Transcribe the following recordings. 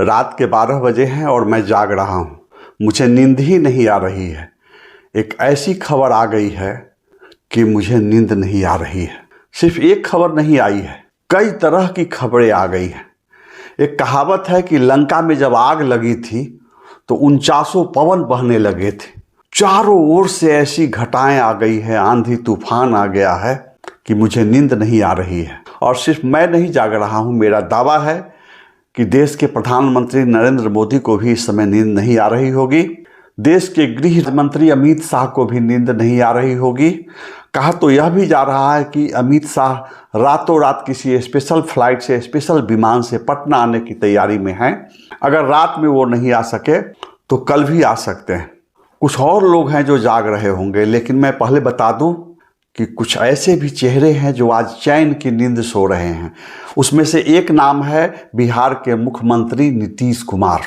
रात के 12 बजे हैं और मैं जाग रहा हूँ। मुझे नींद ही नहीं आ रही है। एक ऐसी खबर आ गई है कि मुझे नींद नहीं आ रही है। सिर्फ एक खबर नहीं आई है, कई तरह की खबरें आ गई हैं। एक कहावत है कि लंका में जब आग लगी थी तो 49 पवन बहने लगे थे। चारों ओर से ऐसी घटाएं आ गई है, आंधी तूफान आ गया है कि मुझे नींद नहीं आ रही है। और सिर्फ मैं नहीं जाग रहा हूँ, मेरा दावा है कि देश के प्रधानमंत्री नरेंद्र मोदी को भी इस समय नींद नहीं आ रही होगी। देश के गृह मंत्री अमित शाह को भी नींद नहीं आ रही होगी। कहा तो यह भी जा रहा है कि अमित शाह रातों रात किसी स्पेशल फ्लाइट से, स्पेशल विमान से पटना आने की तैयारी में हैं। अगर रात में वो नहीं आ सके तो कल भी आ सकते हैं। कुछ और लोग हैं जो जाग रहे होंगे, लेकिन मैं पहले बता दूं कि कुछ ऐसे भी चेहरे हैं जो आज चैन की नींद सो रहे हैं। उसमें से एक नाम है बिहार के मुख्यमंत्री नीतीश कुमार।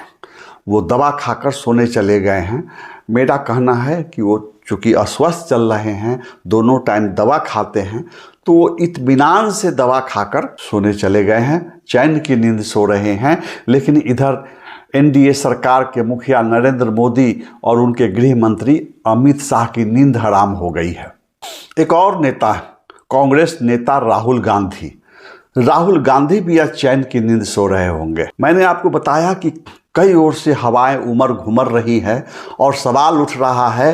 वो दवा खाकर सोने चले गए हैं। मेरा कहना है कि वो चूँकि अस्वस्थ चल रहे हैं, दोनों टाइम दवा खाते हैं, तो वो इत्मीनान से दवा खाकर सोने चले गए हैं, चैन की नींद सो रहे हैं। लेकिन इधर एनडीए सरकार के मुखिया नरेंद्र मोदी और उनके गृह मंत्री अमित शाह की नींद हराम हो गई है। एक और नेता है, कांग्रेस नेता राहुल गांधी। राहुल गांधी भी आज चैन की नींद सो रहे होंगे। मैंने आपको बताया कि कई ओर से हवाएं उमड़ घुमड़ रही है और सवाल उठ रहा है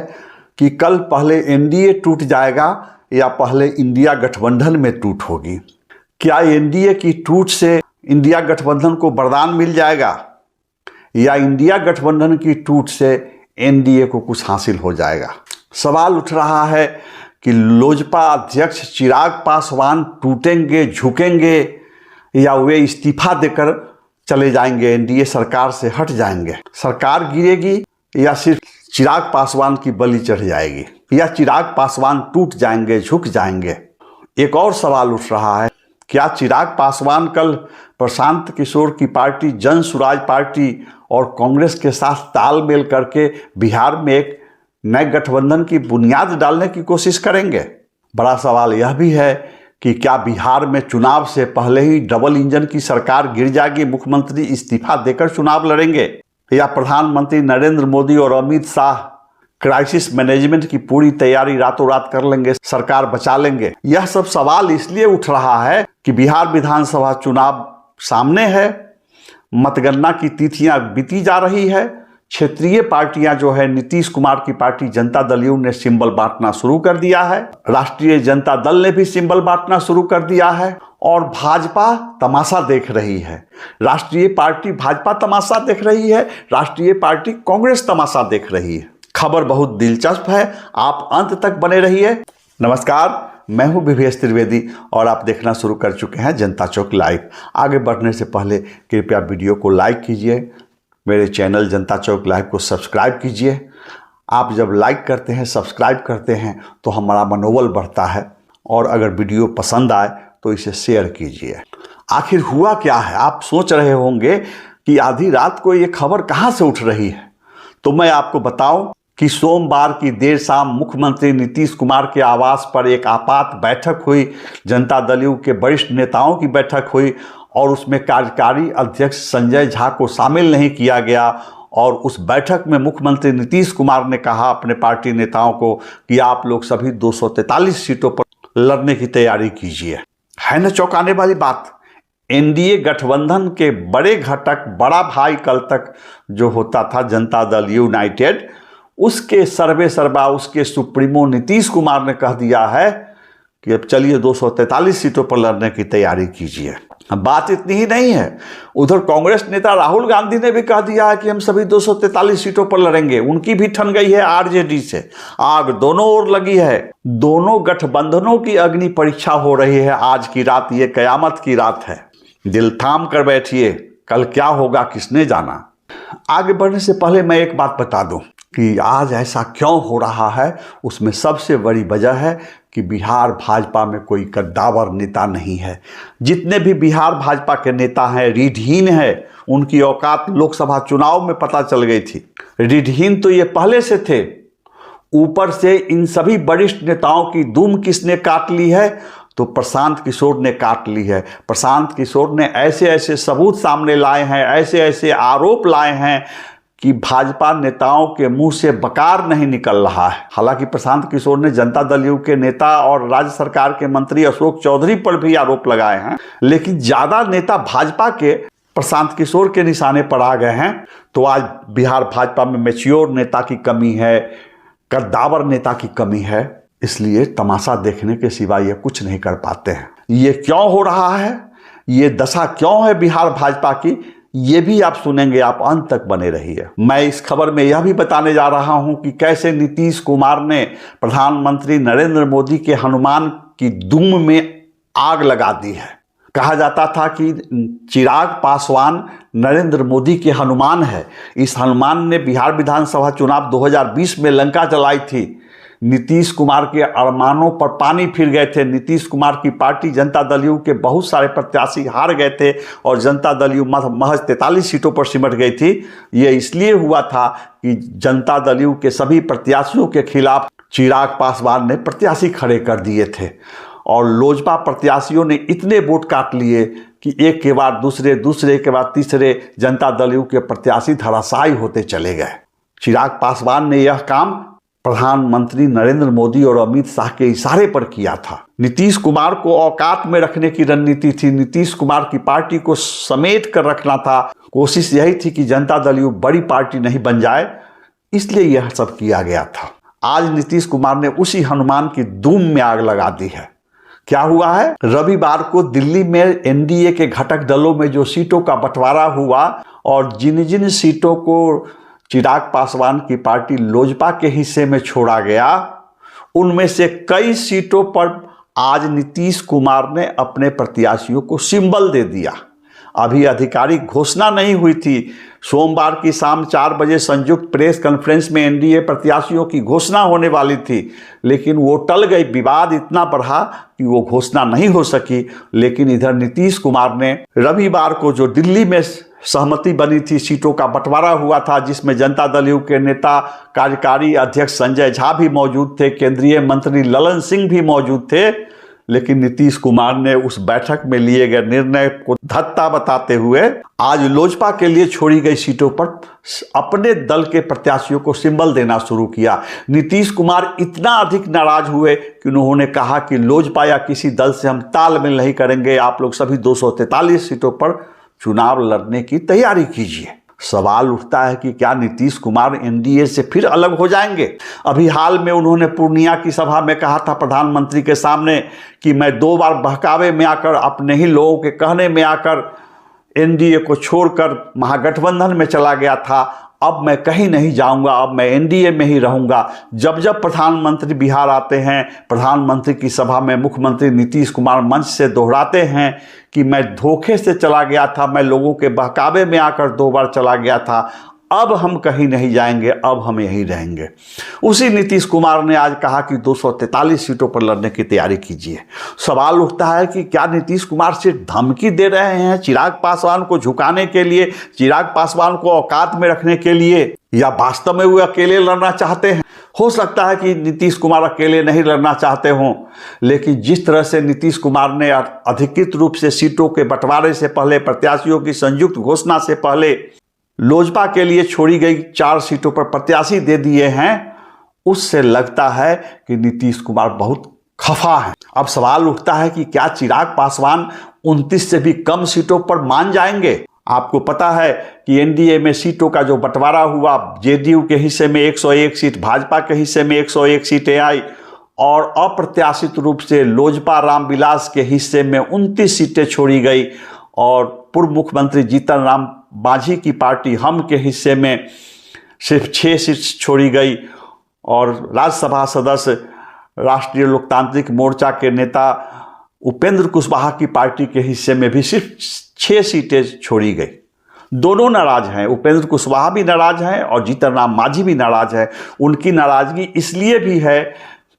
कि कल पहले एनडीए टूट जाएगा या पहले इंडिया गठबंधन में टूट होगी। क्या एनडीए की टूट से इंडिया गठबंधन को वरदान मिल जाएगा या इंडिया गठबंधन की टूट से एनडीए को कुछ हासिल हो जाएगा? सवाल उठ रहा है कि लोजपा अध्यक्ष चिराग पासवान टूटेंगे, झुकेंगे या वे इस्तीफा देकर चले जाएंगे, एनडीए सरकार से हट जाएंगे। सरकार गिरेगी या सिर्फ चिराग पासवान की बलि चढ़ जाएगी, या चिराग पासवान टूट जाएंगे, झुक जाएंगे? एक और सवाल उठ रहा है, क्या चिराग पासवान कल प्रशांत किशोर की पार्टी जन सुराज पार्टी और कांग्रेस के साथ तालमेल करके बिहार में एक नए गठबंधन की बुनियाद डालने की कोशिश करेंगे? बड़ा सवाल यह भी है कि क्या बिहार में चुनाव से पहले ही डबल इंजन की सरकार गिर जाएगी, मुख्यमंत्री इस्तीफा देकर चुनाव लड़ेंगे, या प्रधानमंत्री नरेंद्र मोदी और अमित शाह क्राइसिस मैनेजमेंट की पूरी तैयारी रातों रात कर लेंगे, सरकार बचा लेंगे? यह सब सवाल इसलिए उठ रहा है कि बिहार विधानसभा चुनाव सामने है, मतगणना की तिथियां बीती जा रही है। क्षेत्रीय पार्टियां जो है, नीतीश कुमार की पार्टी जनता दल यू ने सिंबल बांटना शुरू कर दिया है, राष्ट्रीय जनता दल ने भी सिंबल बांटना शुरू कर दिया है, और भाजपा तमाशा देख रही है। राष्ट्रीय पार्टी भाजपा तमाशा देख रही है, राष्ट्रीय पार्टी कांग्रेस तमाशा देख रही है। खबर बहुत दिलचस्प है, आप अंत तक बने रहिए। नमस्कार, मैं हूं विवेश त्रिवेदी और आप देखना शुरू कर चुके हैं जनता चौक लाइव। आगे बढ़ने से पहले कृपया वीडियो को लाइक कीजिए, मेरे चैनल जनता चौक लाइव को सब्सक्राइब कीजिए। आप जब लाइक करते हैं, सब्सक्राइब करते हैं तो हमारा मनोबल बढ़ता है, और अगर वीडियो पसंद आए तो इसे शेयर कीजिए। आखिर हुआ क्या है? आप सोच रहे होंगे कि आधी रात को ये खबर कहाँ से उठ रही है। तो मैं आपको बताऊं कि सोमवार की देर शाम मुख्यमंत्री नीतीश कुमार के आवास पर एक आपात बैठक हुई, जनता दल यू के वरिष्ठ नेताओं की बैठक हुई, और उसमें कार्यकारी अध्यक्ष संजय झा को शामिल नहीं किया गया। और उस बैठक में मुख्यमंत्री नीतीश कुमार ने कहा अपने पार्टी नेताओं को कि आप लोग सभी 243 सीटों पर लड़ने की तैयारी कीजिए। है न चौंकाने वाली बात? एनडीए गठबंधन के बड़े घटक, बड़ा भाई कल तक जो होता था जनता दल यूनाइटेड, उसके सर्वा उसके सुप्रीमो नीतीश कुमार ने कह दिया है कि अब चलिए 243 सीटों पर लड़ने की तैयारी कीजिए। बात इतनी ही नहीं है, उधर कांग्रेस नेता राहुल गांधी ने भी कह दिया है कि हम सभी 243 सीटों पर लड़ेंगे। उनकी भी ठन गई है आरजेडी से। आग दोनों ओर लगी है, दोनों गठबंधनों की अग्नि परीक्षा हो रही है। आज की रात ये कयामत की रात है। दिल थाम कर बैठिए, कल क्या होगा किसने जाना। आगे बढ़ने से पहले मैं एक बात बता दूं कि आज ऐसा क्यों हो रहा है। उसमें सबसे बड़ी वजह है कि बिहार भाजपा में कोई कद्दावर नेता नहीं है। जितने भी बिहार भाजपा के नेता हैं रीढ़हीन है। उनकी औकात लोकसभा चुनाव में पता चल गई थी। रीढ़हीन तो ये पहले से थे, ऊपर से इन सभी वरिष्ठ नेताओं की दुम किसने काट ली है तो प्रशांत किशोर ने काट ली है। प्रशांत किशोर ने ऐसे ऐसे सबूत सामने लाए हैं, ऐसे ऐसे आरोप लाए हैं कि भाजपा नेताओं के मुंह से बकार नहीं निकल रहा है। हालांकि प्रशांत किशोर ने जनता दल यू के नेता और राज्य सरकार के मंत्री अशोक चौधरी पर भी आरोप लगाए हैं, लेकिन ज्यादा नेता भाजपा के प्रशांत किशोर के निशाने पर आ गए हैं। तो आज बिहार भाजपा में मैच्योर नेता की कमी है, कद्दावर नेता की कमी है, इसलिए तमाशा देखने के सिवा ये कुछ नहीं कर पाते हैं। ये क्यों हो रहा है, ये दशा क्यों है बिहार भाजपा की, ये भी आप सुनेंगे। आप अंत तक बने रहिए। मैं इस खबर में यह भी बताने जा रहा हूं कि कैसे नीतीश कुमार ने प्रधानमंत्री नरेंद्र मोदी के हनुमान की दुम में आग लगा दी है। कहा जाता था कि चिराग पासवान नरेंद्र मोदी के हनुमान है। इस हनुमान ने बिहार विधानसभा चुनाव 2020 में लंका जलाई थी। नीतीश कुमार के अरमानों पर पानी फिर गए थे। नीतीश कुमार की पार्टी जनता दल यू के बहुत सारे प्रत्याशी हार गए थे और जनता दल यू महज 43 सीटों पर सिमट गई थी। ये इसलिए हुआ था कि जनता दल यू के सभी प्रत्याशियों के खिलाफ चिराग पासवान ने प्रत्याशी खड़े कर दिए थे और लोजपा प्रत्याशियों ने इतने वोट काट लिए कि एक के बाद दूसरे, दूसरे के बाद तीसरे जनता दल यू के प्रत्याशी धराशायी होते चले गए। चिराग पासवान ने यह काम प्रधानमंत्री नरेंद्र मोदी और अमित शाह के इशारे पर किया था। नीतीश कुमार को औकात में रखने की रणनीति थी। नीतीश कुमार की पार्टी को समेट कर रखना था। कोशिश यही थी कि जनता दल यू बड़ी पार्टी नहीं बन जाए, इसलिए यह सब किया गया था। आज नीतीश कुमार ने उसी हनुमान की धूम में आग लगा दी है। क्या हुआ है, रविवार को दिल्ली में एनडीए के घटक दलों में जो सीटों का बंटवारा हुआ और जिन जिन सीटों को चिराग पासवान की पार्टी लोजपा के हिस्से में छोड़ा गया, उनमें से कई सीटों पर आज नीतीश कुमार ने अपने प्रत्याशियों को सिंबल दे दिया। अभी आधिकारिक घोषणा नहीं हुई थी। सोमवार की शाम 4 बजे संयुक्त प्रेस कॉन्फ्रेंस में एनडीए प्रत्याशियों की घोषणा होने वाली थी, लेकिन वो टल गई। विवाद इतना बढ़ा कि वो घोषणा नहीं हो सकी। लेकिन इधर नीतीश कुमार ने रविवार को जो दिल्ली में सहमति बनी थी, सीटों का बंटवारा हुआ था, जिसमें जनता दल यू के नेता कार्यकारी अध्यक्ष संजय झा भी मौजूद थे, केंद्रीय मंत्री ललन सिंह भी मौजूद थे, लेकिन नीतीश कुमार ने उस बैठक में लिए गए निर्णय को धत्ता बताते हुए आज लोजपा के लिए छोड़ी गई सीटों पर अपने दल के प्रत्याशियों को सिंबल देना शुरू किया। नीतीश कुमार इतना अधिक नाराज हुए कि उन्होंने कहा कि लोजपा या किसी दल से हम तालमेल नहीं करेंगे, आप लोग सभी 243 सीटों पर चुनाव लड़ने की तैयारी कीजिए। सवाल उठता है कि क्या नीतीश कुमार एनडीए से फिर अलग हो जाएंगे। अभी हाल में उन्होंने पूर्णिया की सभा में कहा था प्रधानमंत्री के सामने कि मैं 2 बार बहकावे में आकर, अपने ही लोगों के कहने में आकर एनडीए को छोड़कर महागठबंधन में चला गया था। अब मैं कहीं नहीं जाऊंगा, अब मैं एनडीए में ही रहूंगा। जब जब प्रधानमंत्री बिहार आते हैं, प्रधानमंत्री की सभा में मुख्यमंत्री नीतीश कुमार मंच से दोहराते हैं कि मैं धोखे से चला गया था, मैं लोगों के बहकावे में आकर 2 बार चला गया था, अब हम कहीं नहीं जाएंगे, अब हम यहीं रहेंगे। उसी नीतीश कुमार ने आज कहा कि 243 सीटों पर लड़ने की तैयारी कीजिए। सवाल उठता है कि क्या नीतीश कुमार सिर्फ धमकी दे रहे हैं चिराग पासवान को झुकाने के लिए, चिराग पासवान को औकात में रखने के लिए, या वास्तव में वो अकेले लड़ना चाहते हैं। हो सकता है कि नीतीश कुमार अकेले नहीं लड़ना चाहते हों, लेकिन जिस तरह से नीतीश कुमार ने अधिकृत रूप से सीटों के बंटवारे से पहले, प्रत्याशियों की संयुक्त घोषणा से पहले लोजपा के लिए छोड़ी गई 4 सीटों पर प्रत्याशी दे दिए हैं, उससे लगता है कि नीतीश कुमार बहुत खफा है। अब सवाल उठता है कि क्या चिराग पासवान 29 से भी कम सीटों पर मान जाएंगे। आपको पता है कि एनडीए में सीटों का जो बंटवारा हुआ, जेडीयू के हिस्से में 101 सीट, भाजपा के हिस्से में 101 सीटें आई और अप्रत्याशित रूप से लोजपा रामविलास के हिस्से में 29 सीटें छोड़ी गई और पूर्व मुख्यमंत्री जीतन राम मांझी की पार्टी हम के हिस्से में सिर्फ 6 सीट छोड़ी गई और राज्यसभा सदस्य राष्ट्रीय लोकतांत्रिक मोर्चा के नेता उपेंद्र कुशवाहा की पार्टी के हिस्से में भी सिर्फ 6 सीटें छोड़ी गई। दोनों नाराज हैं, उपेंद्र कुशवाहा भी नाराज हैं और जीतन राम मांझी भी नाराज है। उनकी नाराजगी इसलिए भी है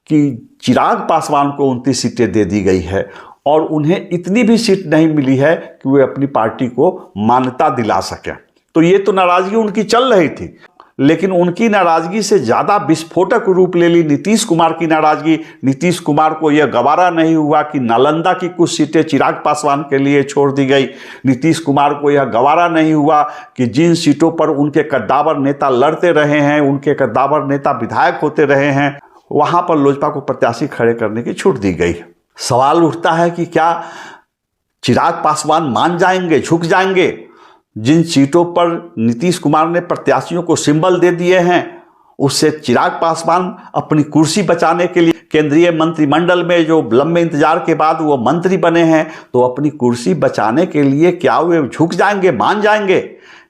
कि चिराग पासवान को 29 सीटें दे दी गई है और उन्हें इतनी भी सीट नहीं मिली है कि वे अपनी पार्टी को मान्यता दिला सकें। तो ये तो नाराजगी उनकी चल रही थी, लेकिन उनकी नाराजगी से ज़्यादा विस्फोटक रूप ले ली नीतीश कुमार की नाराजगी। नीतीश कुमार को यह गवारा नहीं हुआ कि नालंदा की कुछ सीटें चिराग पासवान के लिए छोड़ दी गई। नीतीश कुमार को यह गवारा नहीं हुआ कि जिन सीटों पर उनके कद्दावर नेता लड़ते रहे हैं, उनके कद्दावर नेता विधायक होते रहे हैं, वहां पर लोजपा को प्रत्याशी खड़े करने की छूट दी गई। सवाल उठता है कि क्या चिराग पासवान मान जाएंगे, झुक जाएंगे? जिन सीटों पर नीतीश कुमार ने प्रत्याशियों को सिंबल दे दिए हैं, उससे चिराग पासवान अपनी कुर्सी बचाने के लिए केंद्रीय मंत्रिमंडल में जो लंबे इंतजार के बाद वो मंत्री बने हैं, तो अपनी कुर्सी बचाने के लिए क्या वे झुक जाएंगे, मान जाएंगे?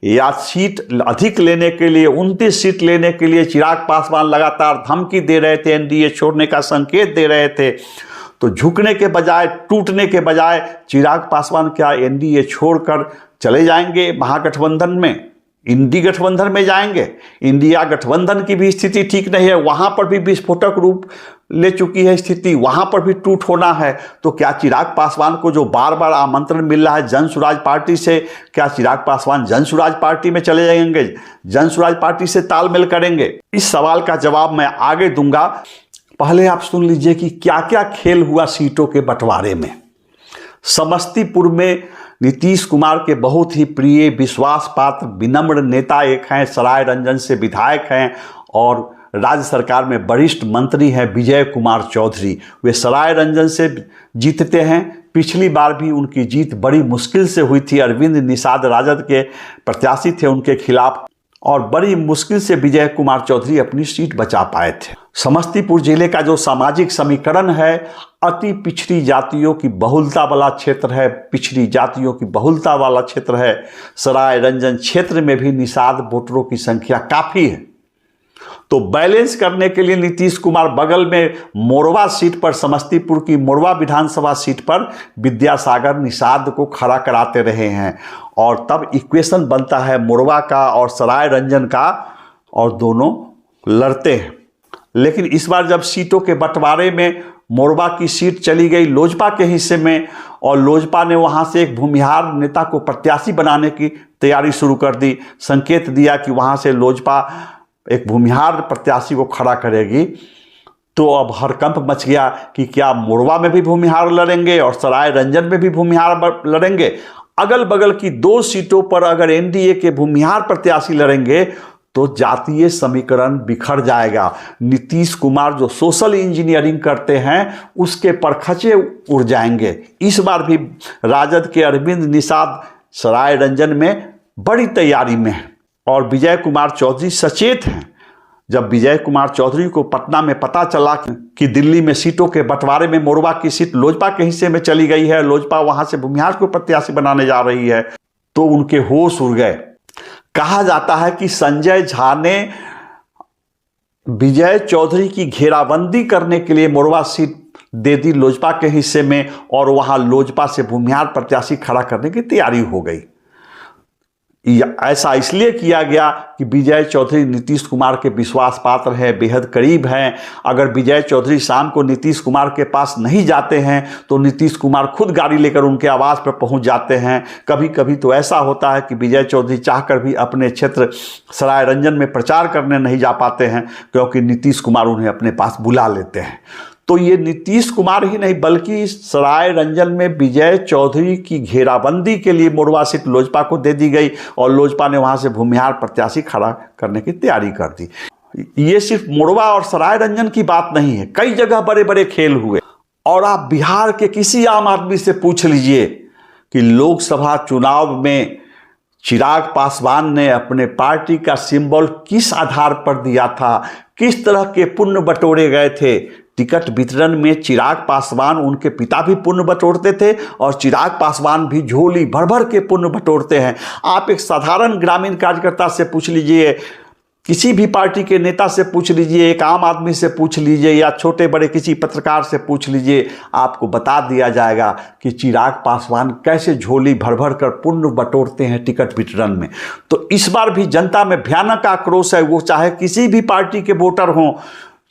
या सीट अधिक लेने के लिए, 29 सीट लेने के लिए चिराग पासवान लगातार धमकी दे रहे थे, एनडीए छोड़ने का संकेत दे रहे थे। तो झुकने के बजाय, टूटने के बजाय चिराग पासवान क्या एनडीए छोड़कर चले जाएंगे महागठबंधन में, इंडी गठबंधन में जाएंगे? इंडिया गठबंधन की भी स्थिति ठीक नहीं है, वहां पर भी विस्फोटक रूप ले चुकी है स्थिति, वहां पर भी टूट होना है। तो क्या चिराग पासवान को जो बार बार आमंत्रण मिल रहा है जन स्वराज पार्टी से, क्या चिराग पासवान जन स्वराज पार्टी में चले जाएंगे, जन स्वराज पार्टी से तालमेल करेंगे? इस सवाल का जवाब मैं आगे दूंगा। पहले आप सुन लीजिए कि क्या क्या खेल हुआ सीटों के बंटवारे में। समस्तीपुर में नीतीश कुमार के बहुत ही प्रिय, विश्वास पात्र, विनम्र नेता एक हैं, सराय रंजन से विधायक हैं और राज्य सरकार में वरिष्ठ मंत्री हैं विजय कुमार चौधरी। वे सराय रंजन से जीतते हैं। पिछली बार भी उनकी जीत बड़ी मुश्किल से हुई थी। अरविंद निषाद राजद के प्रत्याशी थे उनके खिलाफ और बड़ी मुश्किल से विजय कुमार चौधरी अपनी सीट बचा पाए थे। समस्तीपुर जिले का जो सामाजिक समीकरण है, अति पिछड़ी जातियों की बहुलता वाला क्षेत्र है, पिछड़ी जातियों की बहुलता वाला क्षेत्र है। सराय रंजन क्षेत्र में भी निषाद वोटरों की संख्या काफ़ी है। तो बैलेंस करने के लिए नीतीश कुमार बगल में मोरवा सीट पर, समस्तीपुर की मोरवा विधानसभा सीट पर विद्यासागर निषाद को खड़ा कराते रहे हैं और तब इक्वेशन बनता है मोरवा का और सराय रंजन का और दोनों लड़ते हैं। लेकिन इस बार जब सीटों के बंटवारे में मोरवा की सीट चली गई लोजपा के हिस्से में और लोजपा ने वहां से एक भूमिहार नेता को प्रत्याशी बनाने की तैयारी शुरू कर दी, संकेत दिया कि वहां से लोजपा एक भूमिहार प्रत्याशी को खड़ा करेगी, तो अब हड़कंप मच गया कि क्या मोरवा में भी भूमिहार लड़ेंगे और सराय रंजन में भी भूमिहार लड़ेंगे। अगल बगल की 2 सीटों पर अगर एनडीए के भूमिहार प्रत्याशी लड़ेंगे तो जातीय समीकरण बिखर जाएगा। नीतीश कुमार जो सोशल इंजीनियरिंग करते हैं उसके परखचे उड़ जाएंगे। इस बार भी राजद के अरविंद निषाद सराय रंजन में बड़ी तैयारी में है और विजय कुमार चौधरी सचेत हैं। जब विजय कुमार चौधरी को पटना में पता चला कि दिल्ली में सीटों के बंटवारे में मोरवा की सीट लोजपा के हिस्से में चली गई है, लोजपा वहां से भूमिहार को प्रत्याशी बनाने जा रही है, तो उनके होश उड़ गए। कहा जाता है कि संजय झा ने विजय चौधरी की घेराबंदी करने के लिए मोरवा सीट दे दी लोजपा के हिस्से में और वहां लोजपा से भूमिहार प्रत्याशी खड़ा करने की तैयारी हो गई। ऐसा इसलिए किया गया कि विजय चौधरी नीतीश कुमार के विश्वास पात्र हैं, बेहद करीब हैं। अगर विजय चौधरी शाम को नीतीश कुमार के पास नहीं जाते हैं तो नीतीश कुमार खुद गाड़ी लेकर उनके आवास पर पहुंच जाते हैं। कभी कभी तो ऐसा होता है कि विजय चौधरी चाहकर भी अपने क्षेत्र सराय रंजन में प्रचार करने नहीं जा पाते हैं क्योंकि नीतीश कुमार उन्हें अपने पास बुला लेते हैं। तो ये नीतीश कुमार ही नहीं बल्कि सराय रंजन में विजय चौधरी की घेराबंदी के लिए मोरवा सीट लोजपा को दे दी गई और लोजपा ने वहां से भूमिहार प्रत्याशी खड़ा करने की तैयारी कर दी। ये सिर्फ मोरवा और सराय रंजन की बात नहीं है, कई जगह बड़े बड़े खेल हुए। और आप बिहार के किसी आम आदमी से पूछ लीजिए कि लोकसभा चुनाव में चिराग पासवान ने अपने पार्टी का सिंबल किस आधार पर दिया था, किस तरह के पुण्य बटोरे गए थे। टिकट वितरण में चिराग पासवान, उनके पिता भी पुण्य बटोरते थे और चिराग पासवान भी झोली भर भर के पुण्य बटोरते हैं। आप एक साधारण ग्रामीण कार्यकर्ता से पूछ लीजिए, किसी भी पार्टी के नेता से पूछ लीजिए, एक आम आदमी से पूछ लीजिए या छोटे बड़े किसी पत्रकार से पूछ लीजिए, आपको बता दिया जाएगा कि चिराग पासवान कैसे झोली भर भर कर पुण्य बटोरते हैं टिकट वितरण में। तो इस बार भी जनता में भयानक आक्रोश है, वो चाहे किसी भी पार्टी के वोटर हों।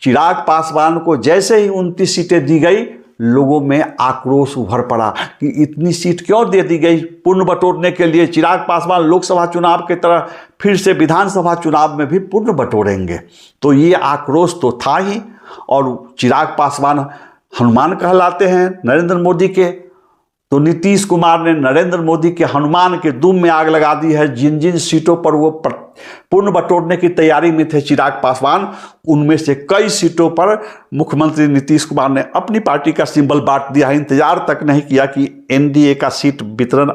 चिराग पासवान को जैसे ही 29 सीटें दी गई लोगों में आक्रोश उभर पड़ा कि इतनी सीट क्यों दे दी गई पुण्य बटोरने के लिए। चिराग पासवान लोकसभा चुनाव की तरह फिर से विधानसभा चुनाव में भी पुण्य बटोरेंगे। तो ये आक्रोश तो था ही। और चिराग पासवान हनुमान कहलाते हैं नरेंद्र मोदी के, तो नीतीश कुमार ने नरेंद्र मोदी के हनुमान के दुम में आग लगा दी है। जिन जिन सीटों पर वो पुण्य बटोरने की तैयारी में थे चिराग पासवान, उनमें से कई सीटों पर मुख्यमंत्री नीतीश कुमार ने अपनी पार्टी का सिंबल बांट दिया है। इंतजार तक नहीं किया कि एनडीए का सीट वितरण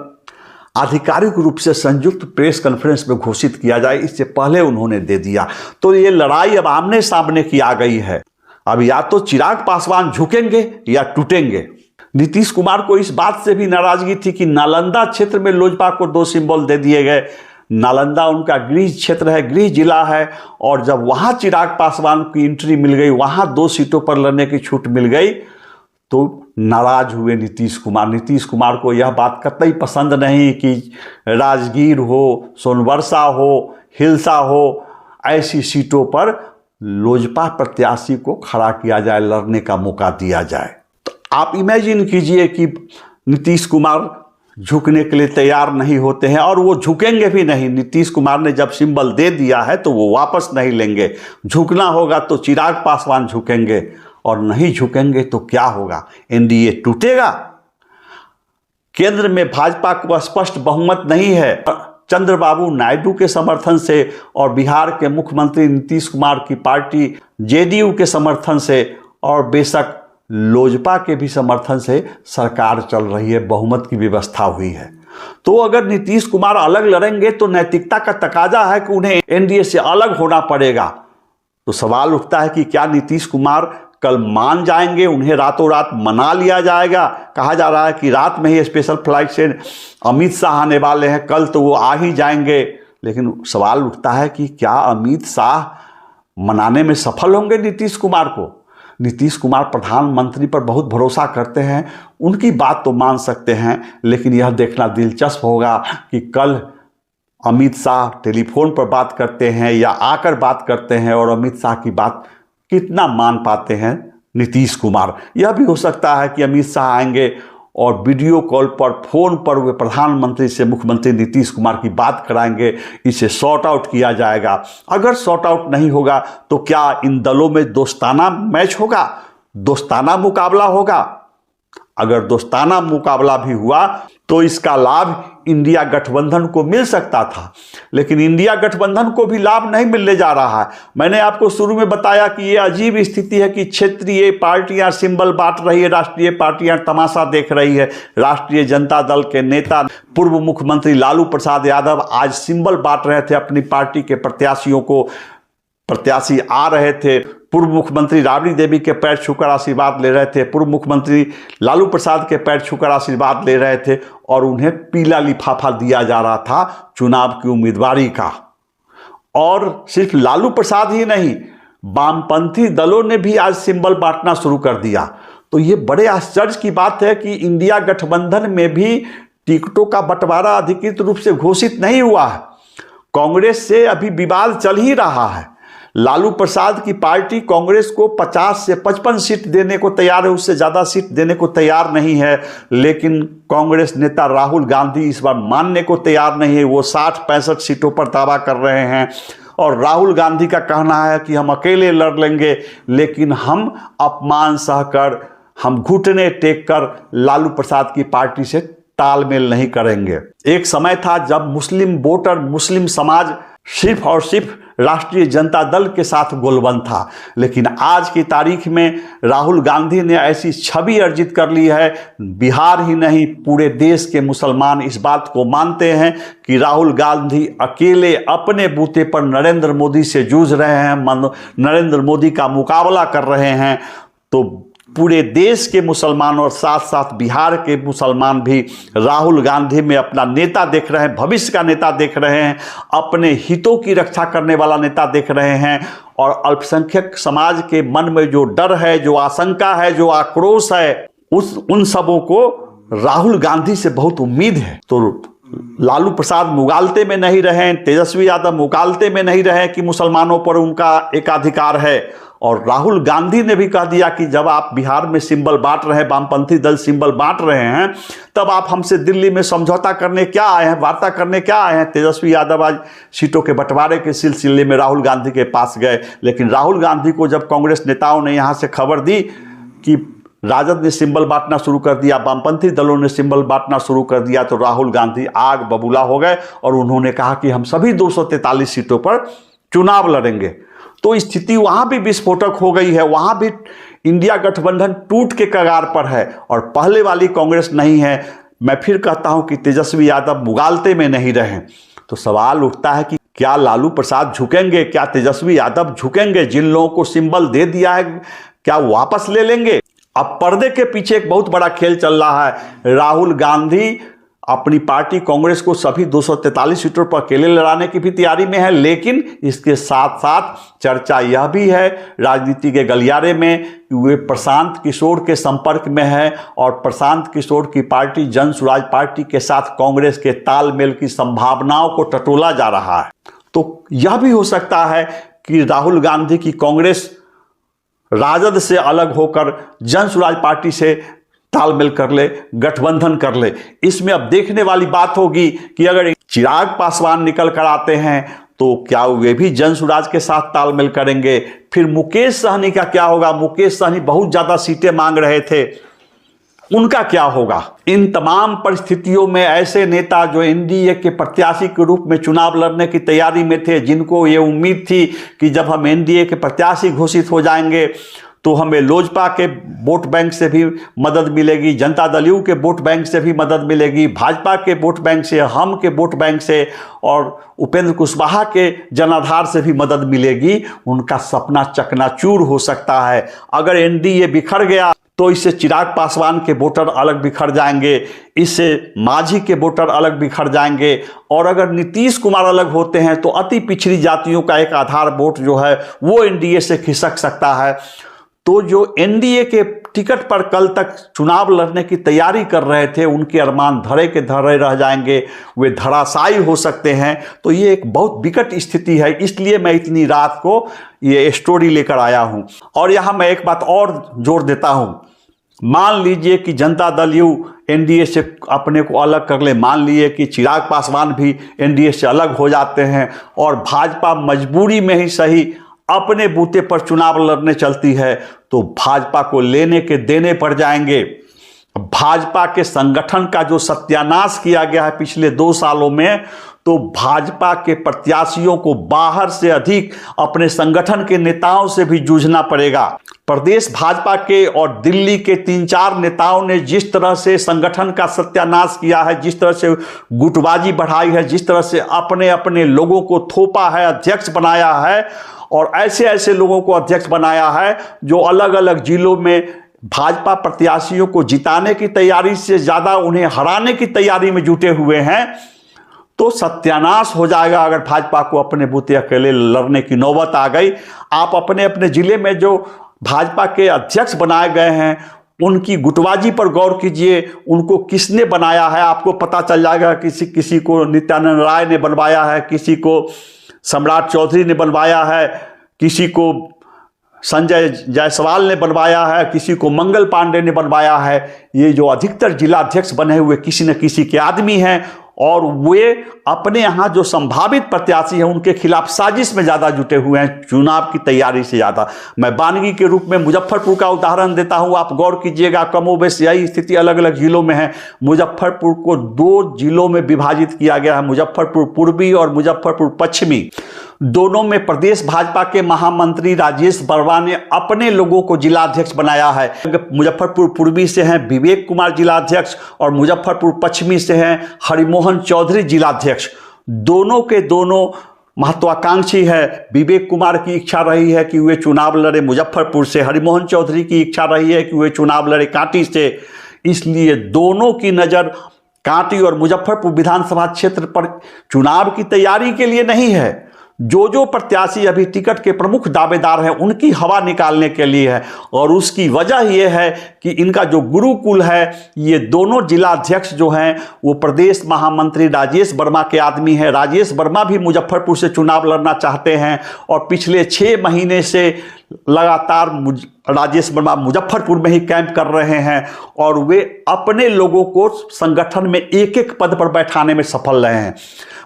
आधिकारिक रूप से संयुक्त प्रेस कॉन्फ्रेंस में घोषित किया जाए, इससे पहले उन्होंने दे दिया। तो ये लड़ाई अब आमने सामने की आ गई है। अब या तो चिराग पासवान झुकेंगे या टूटेंगे। नीतीश कुमार को इस बात से भी नाराजगी थी कि नालंदा क्षेत्र में लोजपा को 2 सिंबल दे दिए गए। नालंदा उनका गृह क्षेत्र है, गृह जिला है, और जब वहां चिराग पासवान की एंट्री मिल गई, वहां 2 सीटों पर लड़ने की छूट मिल गई, तो नाराज हुए नीतीश कुमार। नीतीश कुमार को यह बात कतई पसंद नहीं कि राजगीर हो, सोनवर्षा हो, हिलसा हो, ऐसी सीटों पर लोजपा प्रत्याशी को खड़ा किया जाए, लड़ने का मौका दिया जाए। तो आप इमेजिन कीजिए कि नीतीश कुमार झुकने के लिए तैयार नहीं होते हैं, और वो झुकेंगे भी नहीं। नीतीश कुमार ने जब सिंबल दे दिया है तो वो वापस नहीं लेंगे। झुकना होगा तो चिराग पासवान झुकेंगे, और नहीं झुकेंगे तो क्या होगा? एनडीए टूटेगा। केंद्र में भाजपा को स्पष्ट बहुमत नहीं है चंद्रबाबू नायडू के समर्थन से, और बिहार के मुख्यमंत्री नीतीश कुमार की पार्टी जेडीयू के समर्थन से, और बेशक लोजपा के भी समर्थन से सरकार चल रही है, बहुमत की व्यवस्था हुई है। तो अगर नीतीश कुमार अलग लड़ेंगे तो नैतिकता का तकाजा है कि उन्हें एनडीए से अलग होना पड़ेगा। तो सवाल उठता है कि क्या नीतीश कुमार कल मान जाएंगे, उन्हें रातों रात मना लिया जाएगा? कहा जा रहा है कि रात में ही स्पेशल फ्लाइट से अमित शाह आने वाले हैं, कल तो वो आ ही जाएंगे। लेकिन सवाल उठता है कि क्या अमित शाह मनाने में सफल होंगे नीतीश कुमार को? नीतीश कुमार प्रधानमंत्री पर बहुत भरोसा करते हैं, उनकी बात तो मान सकते हैं, लेकिन यह देखना दिलचस्प होगा कि कल अमित शाह टेलीफोन पर बात करते हैं या आकर बात करते हैं, और अमित शाह की बात कितना मान पाते हैं नीतीश कुमार। यह भी हो सकता है कि अमित शाह आएंगे और वीडियो कॉल पर, फोन पर वे प्रधानमंत्री से मुख्यमंत्री नीतीश कुमार की बात कराएंगे, इसे सॉर्ट आउट किया जाएगा। अगर सॉर्ट आउट नहीं होगा तो क्या इन दलों में दोस्ताना मैच होगा, दोस्ताना मुकाबला होगा? अगर दोस्ताना मुकाबला भी हुआ तो इसका लाभ इंडिया गठबंधन को मिल सकता था, लेकिन इंडिया गठबंधन को भी लाभ नहीं मिलने जा रहा है। मैंने आपको शुरू में बताया कि यह अजीब स्थिति है कि क्षेत्रीय पार्टियां सिंबल बांट रही है, राष्ट्रीय पार्टियां तमाशा देख रही है। राष्ट्रीय जनता दल के नेता पूर्व मुख्यमंत्री लालू प्रसाद यादव आज सिंबल बांट रहे थे अपनी पार्टी के प्रत्याशियों को। प्रत्याशी आ रहे थे, पूर्व मुख्यमंत्री राबड़ी देवी के पैर छूकर आशीर्वाद ले रहे थे, पूर्व मुख्यमंत्री लालू प्रसाद के पैर छूकर आशीर्वाद ले रहे थे, और उन्हें पीला लिफाफा दिया जा रहा था चुनाव की उम्मीदवारी का। और सिर्फ लालू प्रसाद ही नहीं, वामपंथी दलों ने भी आज सिंबल बांटना शुरू कर दिया। तो ये बड़े आश्चर्य की बात है कि इंडिया गठबंधन में भी टिकटों का बंटवारा अधिकृत रूप से घोषित नहीं हुआ है। कांग्रेस से अभी विवाद चल ही रहा है। लालू प्रसाद की पार्टी कांग्रेस को 50 से 55 सीट देने को तैयार है, उससे ज़्यादा सीट देने को तैयार नहीं है। लेकिन कांग्रेस नेता राहुल गांधी इस बार मानने को तैयार नहीं है। वो 60-65 सीटों पर दावा कर रहे हैं, और राहुल गांधी का कहना है कि हम अकेले लड़ लेंगे, लेकिन हम अपमान सहकर, हम घुटने टेक कर लालू प्रसाद की पार्टी से तालमेल नहीं करेंगे। एक समय था जब मुस्लिम वोटर, मुस्लिम समाज सिर्फ और सिर्फ राष्ट्रीय जनता दल के साथ गोलबंद था, लेकिन आज की तारीख में राहुल गांधी ने ऐसी छवि अर्जित कर ली है, बिहार ही नहीं पूरे देश के मुसलमान इस बात को मानते हैं कि राहुल गांधी अकेले अपने बूते पर नरेंद्र मोदी से जूझ रहे हैं, नरेंद्र मोदी का मुकाबला कर रहे हैं। तो पूरे देश के मुसलमान और साथ साथ बिहार के मुसलमान भी राहुल गांधी में अपना नेता देख रहे हैं, भविष्य का नेता देख रहे हैं, अपने हितों की रक्षा करने वाला नेता देख रहे हैं। और अल्पसंख्यक समाज के मन में जो डर है, जो आशंका है, जो आक्रोश है, उन सबों को राहुल गांधी से बहुत उम्मीद है। तो लालू प्रसाद मुगालते में नहीं रहे, तेजस्वी यादव मुगालते में नहीं रहे कि मुसलमानों पर उनका एकाधिकार है। और राहुल गांधी ने भी कह दिया कि जब आप बिहार में सिंबल बांट रहे हैं, वामपंथी दल सिंबल बांट रहे हैं, तब आप हमसे दिल्ली में समझौता करने क्या आए हैं, वार्ता करने क्या आए हैं। तेजस्वी यादव आज सीटों के बंटवारे के सिलसिले में राहुल गांधी के पास गए, लेकिन राहुल गांधी को जब कांग्रेस नेताओं ने यहाँ से खबर दी कि राजद ने सिंबल बांटना शुरू कर दिया, वामपंथी दलों ने सिंबल बांटना शुरू कर दिया, तो राहुल गांधी आग बबूला हो गए और उन्होंने कहा कि हम सभी 243 सीटों पर चुनाव लड़ेंगे। तो स्थिति वहां भी विस्फोटक हो गई है, वहां भी इंडिया गठबंधन टूट के कगार पर है और पहले वाली कांग्रेस नहीं है। मैं फिर कहता हूं कि तेजस्वी यादव मुगालते में नहीं रहे। तो सवाल उठता है कि क्या लालू प्रसाद झुकेंगे, क्या तेजस्वी यादव झुकेंगे? जिन लोगों को सिंबल दे दिया है क्या वापस ले लेंगे? अब पर्दे के पीछे एक बहुत बड़ा खेल चल रहा है। राहुल गांधी अपनी पार्टी कांग्रेस को सभी 243 सीटों पर अकेले लड़ाने की भी तैयारी में है, लेकिन इसके साथ साथ चर्चा यह भी है राजनीति के गलियारे में कि वे प्रशांत किशोर के संपर्क में है और प्रशांत किशोर की पार्टी जन स्वराज पार्टी के साथ कांग्रेस के तालमेल की संभावनाओं को टटोला जा रहा है। तो यह भी हो सकता है कि राहुल गांधी की कांग्रेस राजद से अलग होकर जन स्वराज पार्टी से तालमेल कर ले, गठबंधन कर ले। इसमें अब देखने वाली बात होगी कि अगर चिराग पासवान निकल कर आते हैं तो क्या वे भी जन स्वराज के साथ तालमेल करेंगे? फिर मुकेश सहनी का क्या होगा? मुकेश सहनी बहुत ज्यादा सीटें मांग रहे थे, उनका क्या होगा? इन तमाम परिस्थितियों में ऐसे नेता जो एनडीए के प्रत्याशी के रूप में चुनाव लड़ने की तैयारी में थे, जिनको ये उम्मीद थी कि जब हम एनडीए के प्रत्याशी घोषित हो जाएंगे तो हमें लोजपा के वोट बैंक से भी मदद मिलेगी, जनता दल यू के वोट बैंक से भी मदद मिलेगी, भाजपा के वोट बैंक से, हम के वोट बैंक से और उपेंद्र कुशवाहा के जनाधार से भी मदद मिलेगी, उनका सपना चकनाचूर हो सकता है। अगर एनडीए बिखर गया तो इससे चिराग पासवान के वोटर अलग बिखर जाएंगे, इससे मांझी के वोटर अलग बिखर जाएंगे, और अगर नीतीश कुमार अलग होते हैं तो अति पिछड़ी जातियों का एक आधार वोट जो है वो एनडीए से खिसक सकता है। तो जो एनडीए के टिकट पर कल तक चुनाव लड़ने की तैयारी कर रहे थे, उनके अरमान धरे के धरे रह जाएंगे, वे धराशायी हो सकते हैं। तो ये एक बहुत विकट स्थिति है, इसलिए मैं इतनी रात को ये स्टोरी लेकर आया हूं। और यहां मैं एक बात और जोड़ देता हूं, मान लीजिए कि जनता दल यू एनडीए से अपने को अलग कर ले, मान लीजिए कि चिराग पासवान भी एनडीए से अलग हो जाते हैं और भाजपा मजबूरी में ही सही अपने बूते पर चुनाव लड़ने चलती है, तो भाजपा को लेने के देने पड़ जाएंगे। भाजपा के संगठन का जो सत्यानाश किया गया है पिछले 2 सालों में, तो भाजपा के प्रत्याशियों को बाहर से अधिक अपने संगठन के नेताओं से भी जूझना पड़ेगा। प्रदेश भाजपा के और दिल्ली के 3-4 नेताओं ने जिस तरह से संगठन का सत्यानाश किया है, जिस तरह से गुटबाजी बढ़ाई है, जिस तरह से अपने अपने लोगों को थोपा है, अध्यक्ष बनाया है, और ऐसे ऐसे लोगों को अध्यक्ष बनाया है जो अलग अलग जिलों में भाजपा प्रत्याशियों को जिताने की तैयारी से ज्यादा उन्हें हराने की तैयारी में जुटे हुए हैं, तो सत्यानाश हो जाएगा अगर भाजपा को अपने बूते अकेले लड़ने की नौबत आ गई। आप अपने अपने जिले में जो भाजपा के अध्यक्ष बनाए गए हैं उनकी गुटबाजी पर गौर कीजिए, उनको किसने बनाया है आपको पता चल जाएगा। किसी को नित्यानंद राय ने बनवाया है, किसी को सम्राट चौधरी ने बनवाया है, किसी को संजय जायसवाल ने बनवाया है, किसी को मंगल पांडे ने बनवाया है। ये जो अधिकतर जिला अध्यक्ष बने हुए किसी न किसी के आदमी हैं और वे अपने यहाँ जो संभावित प्रत्याशी हैं उनके खिलाफ साजिश में ज़्यादा जुटे हुए हैं, चुनाव की तैयारी से ज़्यादा। मैं बानगी के रूप में मुजफ्फरपुर का उदाहरण देता हूँ, आप गौर कीजिएगा, कमोबेश यही स्थिति अलग अलग जिलों में है। मुजफ्फरपुर को 2 जिलों में विभाजित किया गया है, मुजफ्फरपुर पूर्वी और मुजफ्फरपुर पश्चिमी। दोनों में प्रदेश भाजपा के महामंत्री राजेश बर्वा ने अपने लोगों को जिलाध्यक्ष बनाया है। मुजफ्फरपुर पूर्वी से हैं विवेक कुमार जिलाध्यक्ष और मुजफ्फरपुर पश्चिमी से हैं हरिमोहन चौधरी जिलाध्यक्ष। दोनों के दोनों महत्वाकांक्षी है। विवेक कुमार की इच्छा रही है कि वे चुनाव लड़े मुजफ्फरपुर से, हरिमोहन चौधरी की इच्छा रही है कि वे चुनाव लड़े कांटी से। इसलिए दोनों की नज़र कांटी और मुजफ्फरपुर विधानसभा क्षेत्र पर चुनाव की तैयारी के लिए नहीं है, जो प्रत्याशी अभी टिकट के प्रमुख दावेदार हैं उनकी हवा निकालने के लिए है। और उसकी वजह यह है कि इनका जो गुरुकुल है, ये दोनों जिला अध्यक्ष जो हैं वो प्रदेश महामंत्री राजेश वर्मा के आदमी हैं। राजेश वर्मा भी मुजफ्फरपुर से चुनाव लड़ना चाहते हैं और पिछले 6 महीने से लगातार राजेश वर्मा मुजफ्फरपुर में ही कैंप कर रहे हैं और वे अपने लोगों को संगठन में एक एक पद पर बैठाने में सफल रहे हैं।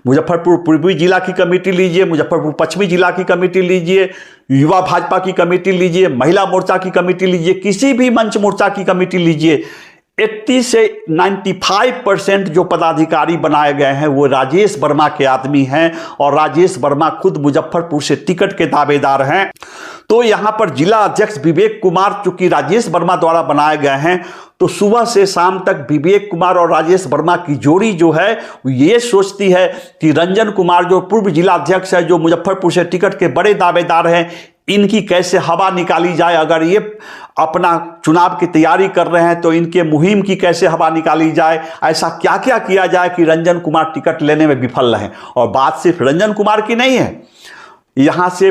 मुजफ्फरपुर पूर्वी जिला की कमेटी लीजिए, मुजफ्फरपुर पश्चिमी जिला की कमेटी लीजिए, युवा भाजपा की कमेटी लीजिए, महिला मोर्चा की कमेटी लीजिए, किसी भी मंच मोर्चा की कमेटी लीजिए, 80 से 95% जो पदाधिकारी बनाए गए हैं वो राजेश वर्मा के आदमी हैं और राजेश वर्मा खुद मुजफ्फरपुर से टिकट के दावेदार हैं। तो यहां पर जिला अध्यक्ष विवेक कुमार चूंकि राजेश वर्मा द्वारा बनाए गए हैं, तो सुबह से शाम तक विवेक कुमार और राजेश वर्मा की जोड़ी जो है वो ये सोचती है कि रंजन कुमार जो पूर्व जिला अध्यक्ष है, जो मुजफ्फरपुर से टिकट के बड़े दावेदार हैं, इनकी कैसे हवा निकाली जाए। अगर ये अपना चुनाव की तैयारी कर रहे हैं तो इनके मुहिम की कैसे हवा निकाली जाए, ऐसा क्या क्या किया जाए कि रंजन कुमार टिकट लेने में विफल रहें। और बात सिर्फ रंजन कुमार की नहीं है, यहां से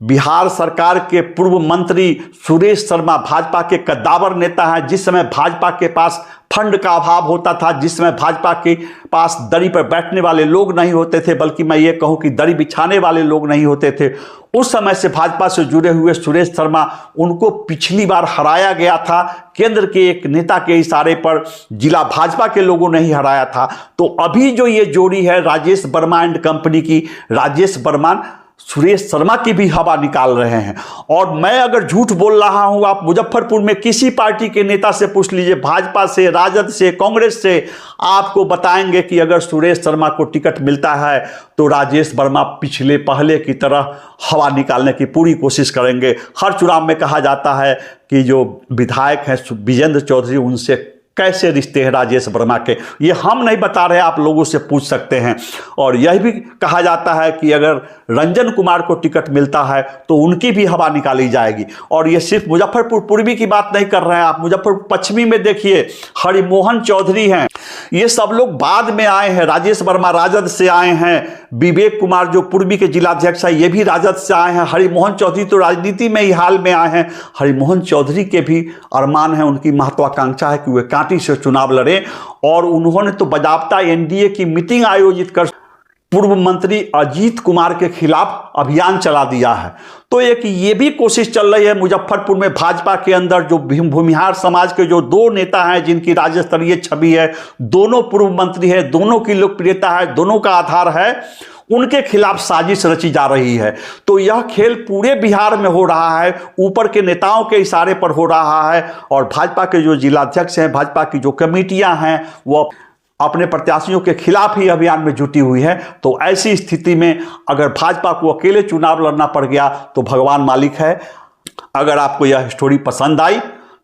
बिहार सरकार के पूर्व मंत्री सुरेश शर्मा भाजपा के कद्दावर नेता हैं। जिस समय भाजपा के पास फंड का अभाव होता था, जिस समय भाजपा के पास दरी पर बैठने वाले लोग नहीं होते थे, बल्कि मैं ये कहूं कि दरी बिछाने वाले लोग नहीं होते थे, उस समय से भाजपा से जुड़े हुए सुरेश शर्मा, उनको पिछली बार हराया गया था केंद्र के एक नेता के इशारे पर, जिला भाजपा के लोगों ने ही हराया था। तो अभी जो ये जोड़ी है राजेश वर्मा एंड कंपनी की, राजेश वर्मा सुरेश शर्मा की भी हवा निकाल रहे हैं। और मैं अगर झूठ बोल रहा हूं, आप मुजफ्फरपुर में किसी पार्टी के नेता से पूछ लीजिए, भाजपा से, राजद से, कांग्रेस से, आपको बताएंगे कि अगर सुरेश शर्मा को टिकट मिलता है तो राजेश वर्मा पहले की तरह हवा निकालने की पूरी कोशिश करेंगे। हर चुनाव में कहा जाता है कि जो विधायक हैं विजेंद्र चौधरी, उनसे कैसे रिश्ते हैं राजेश वर्मा के, ये हम नहीं बता रहे, आप लोगों से पूछ सकते हैं। और यह भी कहा जाता है कि अगर रंजन कुमार को टिकट मिलता है तो उनकी भी हवा निकाली जाएगी। और ये सिर्फ मुजफ्फरपुर पूर्वी की बात नहीं कर रहे हैं, आप मुजफ्फरपुर पश्चिमी में देखिए, हरिमोहन चौधरी हैं, ये सब लोग बाद में आए हैं। राजेश वर्मा राजद से आए हैं, विवेक कुमार जो पूर्वी के जिलाध्यक्ष है ये भी राजद से आए हैं, हरिमोहन चौधरी तो राजनीति में ही हाल में आए हैं। हरिमोहन चौधरी के भी अरमान है, उनकी महत्वाकांक्षा है कि वे कांटी से चुनाव लड़े। और उन्होंने तो बजाबता एनडीए की मीटिंग आयोजित कर पूर्व मंत्री अजीत कुमार के खिलाफ अभियान चला दिया है। तो एक ये भी कोशिश चल रही है मुजफ्फरपुर में भाजपा के अंदर, जो भूमिहार समाज के जो 2 नेता हैं जिनकी राज्य स्तरीय छवि है, दोनों पूर्व मंत्री हैं, दोनों की लोकप्रियता है, दोनों का आधार है, उनके खिलाफ साजिश रची जा रही है। तो यह खेल पूरे बिहार में हो रहा है, ऊपर के नेताओं के इशारे पर हो रहा है। और भाजपा के जो जिलाध्यक्ष हैं, भाजपा की जो कमेटियां हैं, वो अपने प्रत्याशियों के खिलाफ ही अभियान में जुटी हुई है। तो ऐसी स्थिति में अगर भाजपा को अकेले चुनाव लड़ना पड़ गया तो भगवान मालिक है। अगर आपको यह स्टोरी पसंद आई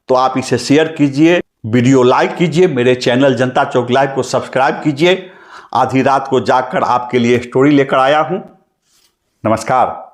तो आप इसे शेयर कीजिए, वीडियो लाइक कीजिए, मेरे चैनल जनता चौक लाइव को सब्सक्राइब कीजिए। आधी रात को जागकर आपके लिए स्टोरी लेकर आया हूं। नमस्कार।